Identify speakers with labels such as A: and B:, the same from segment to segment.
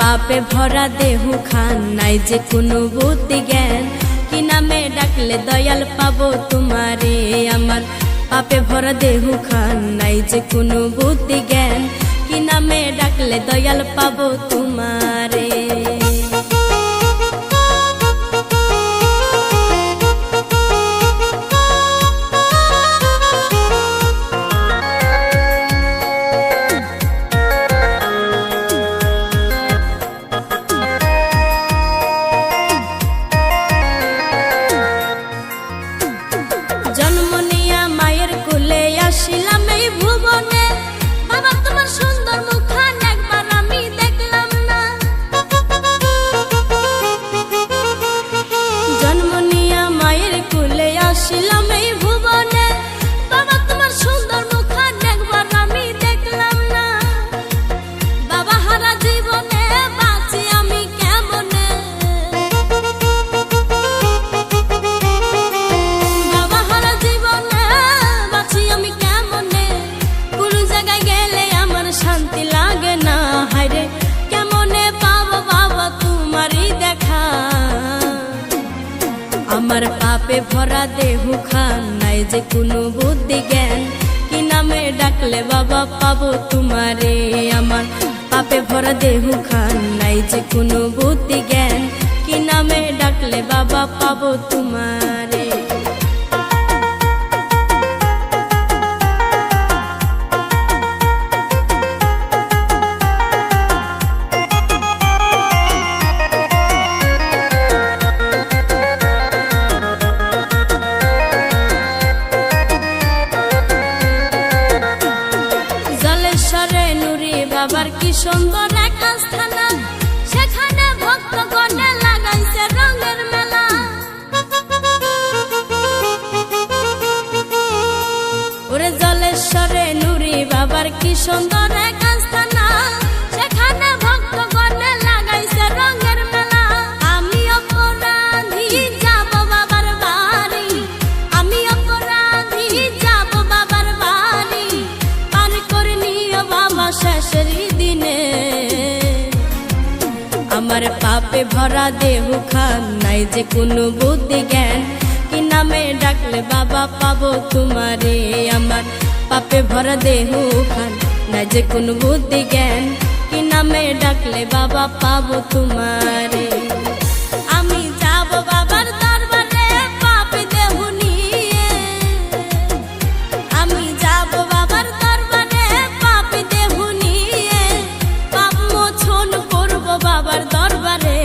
A: पापे भरा देहु खान नाई जे कोनो बुद्धि ज्ञान कि नामे डाकले दयाल पाबो तुम्हारे आमार पापे भरा देहु खान नाई जे कोनो बुद्धि ज्ञान कि नामे डाकले दयाल पाबो तुम्हारे আমার পাপে ভরা দেহু খান নাই যে কোনো বুদ্ধি জ্ঞান কি নামে ডাকলে বাবা পাবো তোমারে আমার পাপে ভরা দেহু খান নাই যে কোনো বুদ্ধি জ্ঞান কি নামে ডাকলে বাবা পাবো তোমারে বাবার কি সুন্দর এক আস্থানা সেখানে ভক্তগণে লাগাইছে রঙের মেলা ওরে জলেশ্বরে নুরি বাবার কি সুন্দর এক আস্থানা সেখানে ভক্তগণে লাগাইছে রঙের মেলা আমি অপরাধী যাব বাবার বাড়ি আমি অপরাধী যাব বাবার বাড়ি পার করে নিও বাবা শেষের দিনে আমার পাপে ভরা দেহু খান নাই যে কোনো বুদ্ধি জ্ঞান কি নামে ডাকলে বাবা পাবো তোমারে আমার পাপে ভরা দেহু খান নাই যে কোনো বুদ্ধি জ্ঞান কি নামে ডাকলে বাবা পাবো তোমারে আমি যাব বাবার দরবারে পাপে দেহু নিয়ে আমি যাব বাবার দরবারে পাপে দেহু নিয়ে পাপ মোচন করব বাবার দরবারে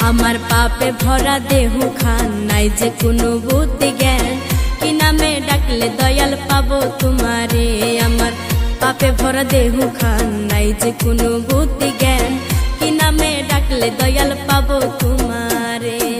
A: আমার পাপে ভরা দেহু খান নাই যে কোনো বুদ্ধি জ্ঞান কি নামে ডাকলে দয়াল পাবো তোমারে আমার পাপে ভরা দেহু খান নাই যে কোনো বুদ্ধি জ্ঞান কি নামে ডাকলে দয়াল পাবো তোমারে।